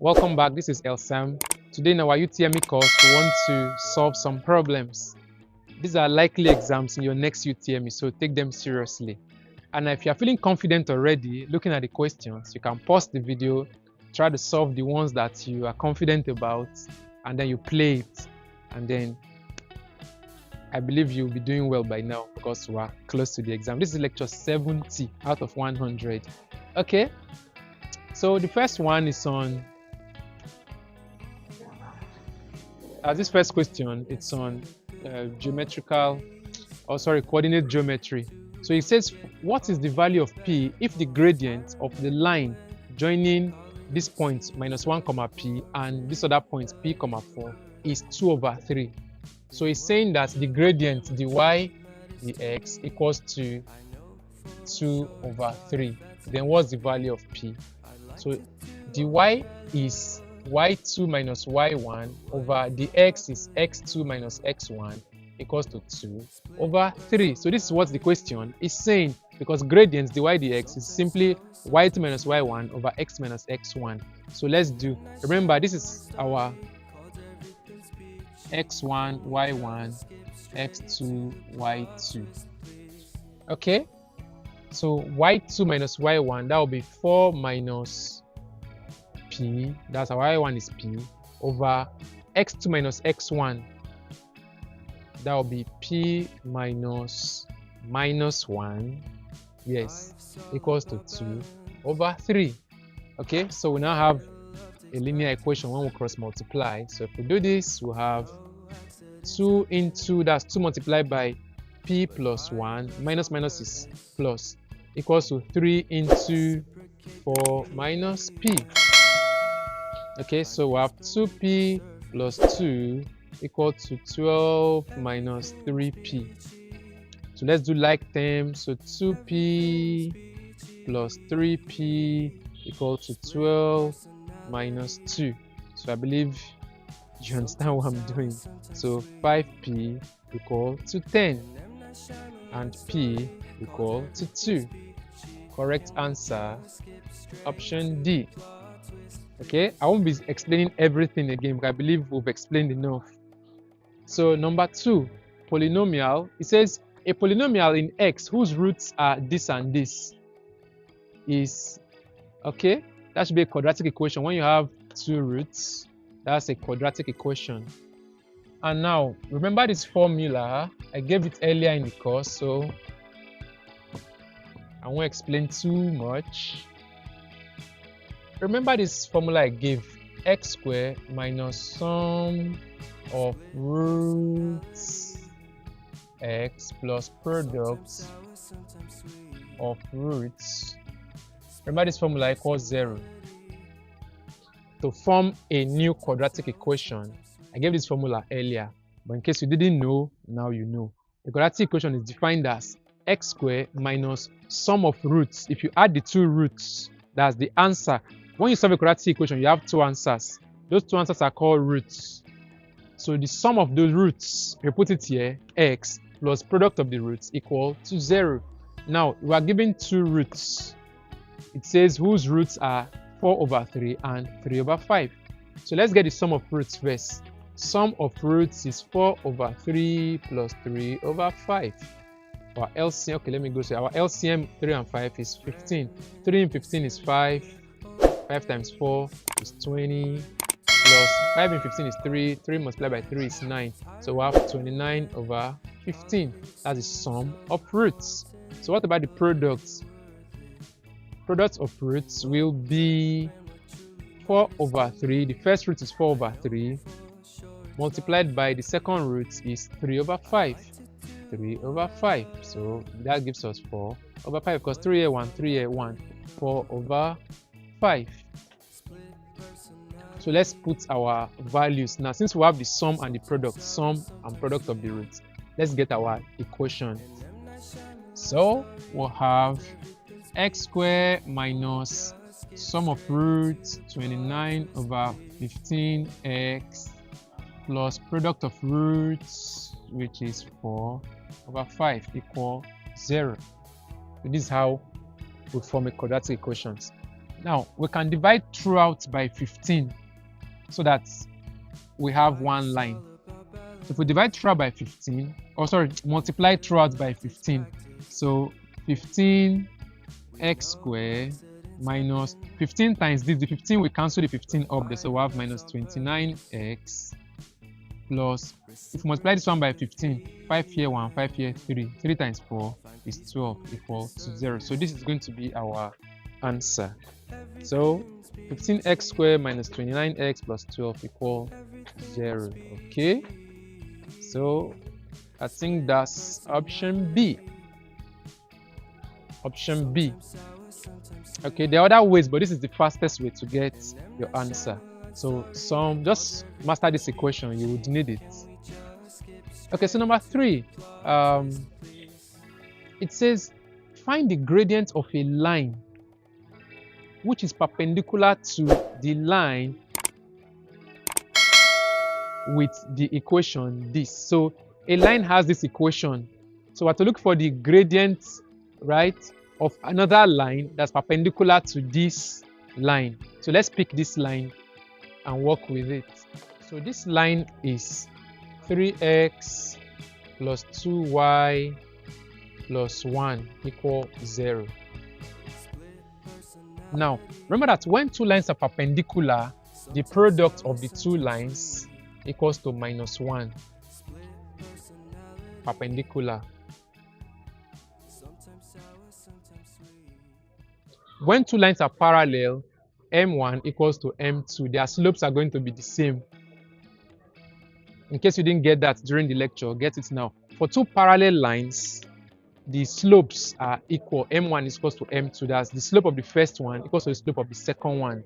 Welcome back, this is Sam. Today in our UTME course, we want to solve some problems. These are likely exams in your next UTME, so take them seriously. And if you're feeling confident already, looking at the questions, you can pause the video, try to solve the ones that you are confident about, and then you play it. And then I believe you'll be doing well by now because we are close to the exam. This is lecture 70 out of 100. Okay, so the first one is on this first question. It's on coordinate geometry. So it says, what is the value of P if the gradient of the line joining this point -1, P and this other point P, 4 is 2/3. So it's saying that the gradient dy dx equals to 2/3. Then what's the value of P? So dy is y2 minus y1 over dx is x2 minus x1 equals to 2/3. So this is what the question is saying, because gradient dy dx is simply y2 minus y1 over x minus x1. So let's do, remember this is our x1, y1, x2, y2. Okay, so y2 minus y1, that will be 4 minus p, that's our y1 is p, over x2 minus x1, that will be p minus -1, yes, equals to 2/3. Okay, so we now have a linear equation when we cross multiply. So if we do this, we'll have 2 into, that's 2 multiplied by p plus 1, minus is plus, equals to 3 into 4 minus p. Okay, so we have 2p plus 2 equal to 12 minus 3p. So let's do like terms. So 2p plus 3p equal to 12 minus 2. So I believe you understand what I'm doing. So 5p equal to 10 and p equal to 2. Correct answer, option D. Okay, I won't be explaining everything again, but I believe we've explained enough. So number 2, polynomial. It says a polynomial in x whose roots are this and this is, okay, that should be a quadratic equation. When you have 2 roots, that's a quadratic equation. And now remember this formula, I gave it earlier in the course, so I won't explain too much. Remember this formula I gave, x squared minus sum of roots x plus product of roots. Remember this formula equals 0. To form a new quadratic equation, I gave this formula earlier, but in case you didn't know, now you know. The quadratic equation is defined as x squared minus sum of roots. If you add the 2 roots, that's the answer. When you solve a quadratic equation, you have 2 answers. Those 2 answers are called roots. So the sum of those roots, if you put it here, x plus product of the roots equal to 0. Now we are given 2 roots. It says whose roots are 4/3 and 3/5. So let's get the sum of roots first. Sum of roots is 4/3 plus 3/5. Our LCM, okay, let me go. So our LCM 3 and 5 is 15. 3 and 15 is 5. 5 times 4 is 20. Plus 5 and 15 is 3. 3 multiplied by 3 is 9. So we have 29/15. That's the sum of roots. So what about the products? Product of roots will be 4/3. The first root is 4/3 multiplied by the second root is 3/5. 3/5. So that gives us 4/5 because 3 here 1, 3 here 1, 4/5. So let's put our values now. Since we have the sum and the product, sum and product of the roots, let's get our equation. So we'll have x squared minus sum of roots 29/15x plus product of roots, which is 4/5, equal 0. So this is how we form a quadratic equations. Now we can divide throughout by 15 so that we have one line. So if we divide throughout by 15, or sorry, multiply throughout by 15, so 15x squared minus 15 times this, the 15 we cancel the 15 up there, so we have minus 29x plus, if we multiply this one by 15, 5 here 1, 5 here 3, 3 times 4 is 12 equal to 0. So this is going to be our answer. So 15x squared minus 29x plus 12 equal 0. Okay, so I think that's option B. Option B. Okay, there are other ways, but this is the fastest way to get your answer. So just master this equation, you would need it. Okay, so number 3, it says find the gradient of a line which is perpendicular to the line with the equation this. So a line has this equation, so we have to look for the gradient, right, of another line that's perpendicular to this line. So let's pick this line and work with it. So this line is 3x plus 2y plus 1 equal 0. Now remember that when two lines are perpendicular, the product of the two lines equals to minus 1. Perpendicular. When two lines are parallel, m1 equals to m2. Their slopes are going to be the same. In case you didn't get that during the lecture, get it now. For two parallel lines, the slopes are equal. m1 is equals to m2. That's the slope of the first one equals to the slope of the second one.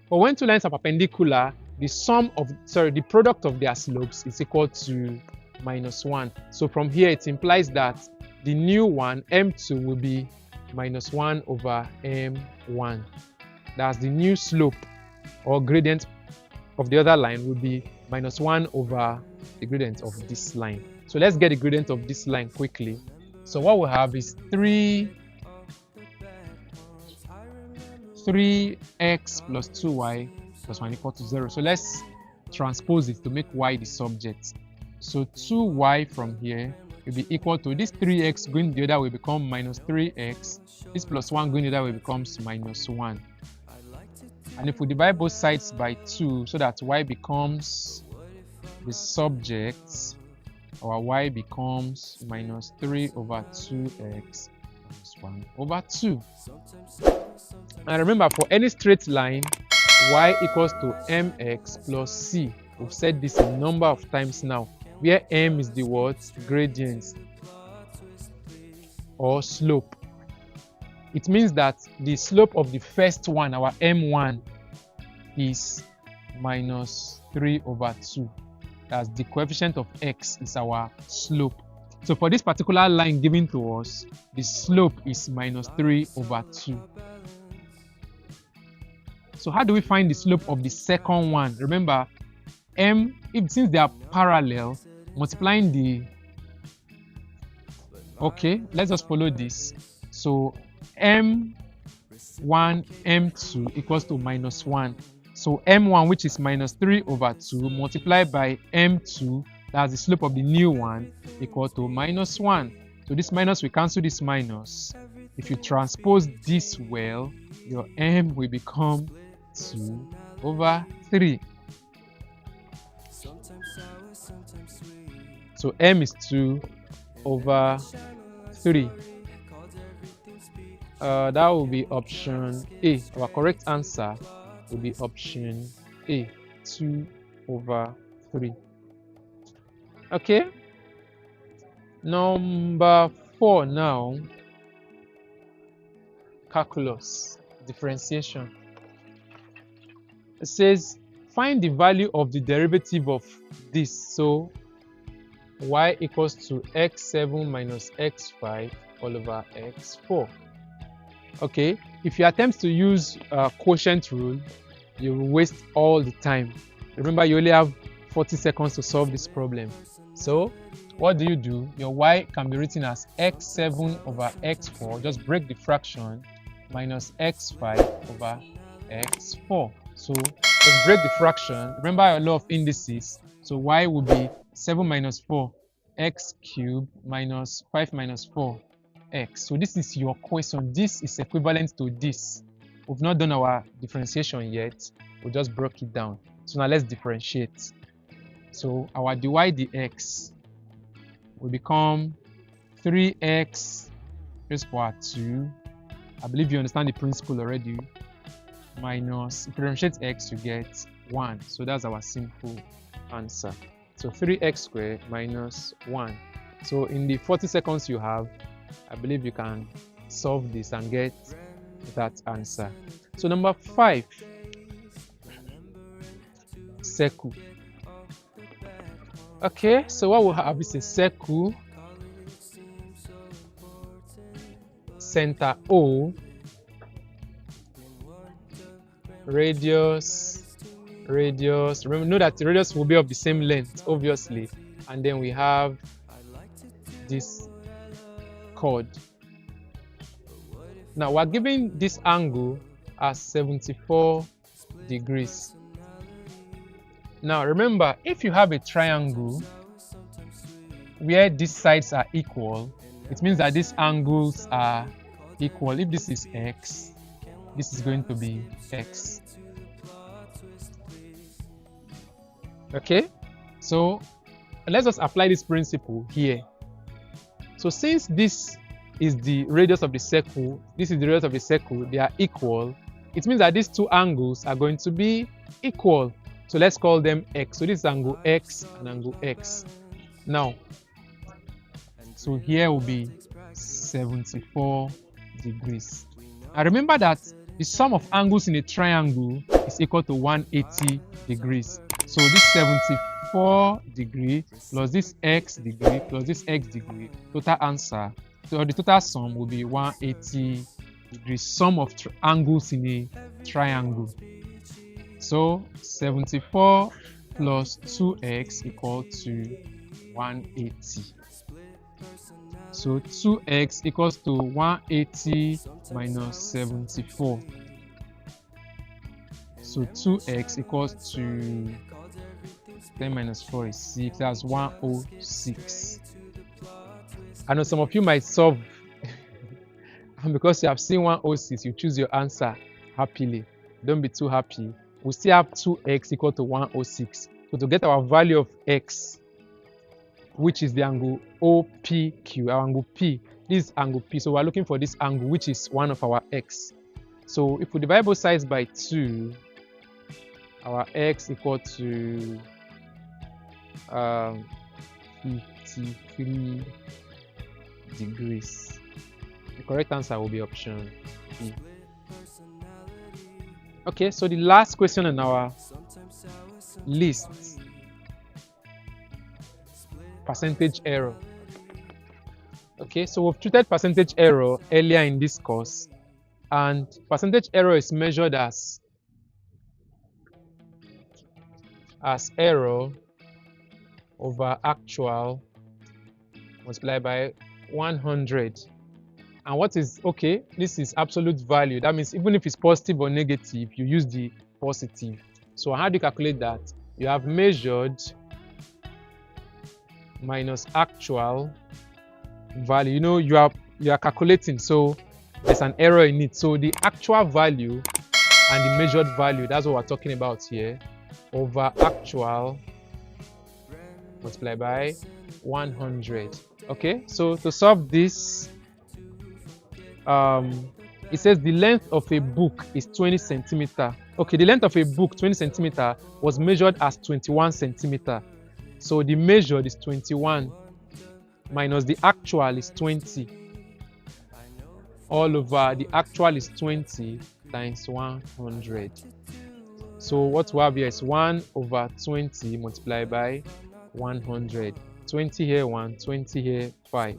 But when two lines are perpendicular, the product of their slopes is equal to minus 1. So from here, it implies that the new one, m2, will be minus 1 over m1. That's the new slope or gradient of the other line will be minus 1 over the gradient of this line. So let's get the gradient of this line quickly. So what we have is 3x plus 2y plus 1 equal to 0. So let's transpose it to make y the subject. So 2y from here will be equal to this 3x going the other way become minus 3x. This plus 1 going the other way becomes minus 1. And if we divide both sides by 2 so that y becomes the subject, our y becomes minus 3 over 2x minus 1 over 2. And remember, for any straight line, y equals to mx plus c. We've said this a number of times now, where m is the what? Gradient or slope. It means that the slope of the first one, our m1, is minus 3 over 2. That's the coefficient of x is our slope. So for this particular line given to us, the slope is minus 3 over 2. So how do we find the slope of the second one? Remember, since they are parallel, multiplying the... Okay, let's just follow this. So m1, m2 equals to minus 1. So m1, which is minus 3 over 2, multiplied by m2, that's the slope of the new one, equal to minus 1. So this minus, we cancel this minus. If you transpose this well, your m will become 2 over 3. So m is 2 over 3. That will be option A. Our correct answer will be option A, 2 over 3. Okay. Number 4 now. Calculus, differentiation. It says find the value of the derivative of this. So y equals to x7 minus x5 all over x4. Okay, if you attempt to use quotient rule, you will waste all the time. Remember, you only have 40 seconds to solve this problem. So what do? Your y can be written as x7 over x4. Just break the fraction. minus x5 over x4. So let's break the fraction. Remember our law of indices. So y will be 7 minus 4 x cubed minus 5 minus 4 x. So this is your question. This is equivalent to this. We've not done our differentiation yet. We just broke it down. So now let's differentiate. So our dy dx will become 3x raised to power 2. I believe you understand the principle already. Minus, if you differentiate x, you get 1. So that's our simple answer. So 3x squared minus 1. So in the 40 seconds you have, I believe you can solve this and get that answer. So number 5, circle. Okay, so what we'll have is a circle, center O, radius. Remember, know that the radius will be of the same length, obviously, and then we have this chord. Now we're giving this angle as 74 degrees. Now remember, if you have a triangle where these sides are equal, it means that these angles are equal. If this is x, this is going to be x. Okay, so let's just apply this principle here. So since this is the radius of the circle, this is the radius of the circle, they are equal, it means that these two angles are going to be equal. So let's call them x. So this is angle x and angle x. Now, so here will be 74 degrees. And remember that the sum of angles in a triangle is equal to 180 degrees. So this 74 degree plus this x degree plus this x degree, total answer, so the total sum will be 180 degrees, sum of angles in a triangle. So 74 plus 2x equal to 180. So 2x equals to 180 minus 74. So 2x equals to 10 minus 4 is 6. That's 106. I know some of you might solve, and because you have seen 106, you choose your answer happily. Don't be too happy. We still have 2x equal to 106. So to get our value of x, which is the angle OPQ, our angle P, this is angle P. So we're looking for this angle, which is one of our x. So if we divide both sides by 2, our x equal to 53 degrees. The correct answer will be option B. Okay, so the last question on our list, percentage error. Okay, so we've treated percentage error earlier in this course, and percentage error is measured as error over actual multiplied by 100. And what is, okay, this is absolute value. That means even if it's positive or negative, you use the positive. So how do you calculate that? You have measured minus actual value. You know, you are calculating, so there's an error in it. So the actual value and the measured value, that's what we're talking about here, over actual multiplied by 100. Okay, so to solve this, it says the length of a book is 20 centimeter. Okay, the length of a book, 20 centimeter, was measured as 21 centimeter. So the measured is 21 minus the actual is 20. All over the actual is 20 times 100. So what we have here is 1 over 20 multiplied by 100. 20 here 1, 20 here 5.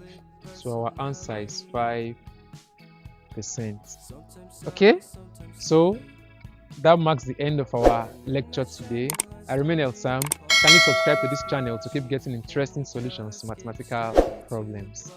So our answer is 5%. Okay, so that marks the end of our lecture today. I remain Elsam. Kindly subscribe to this channel to keep getting interesting solutions to mathematical problems.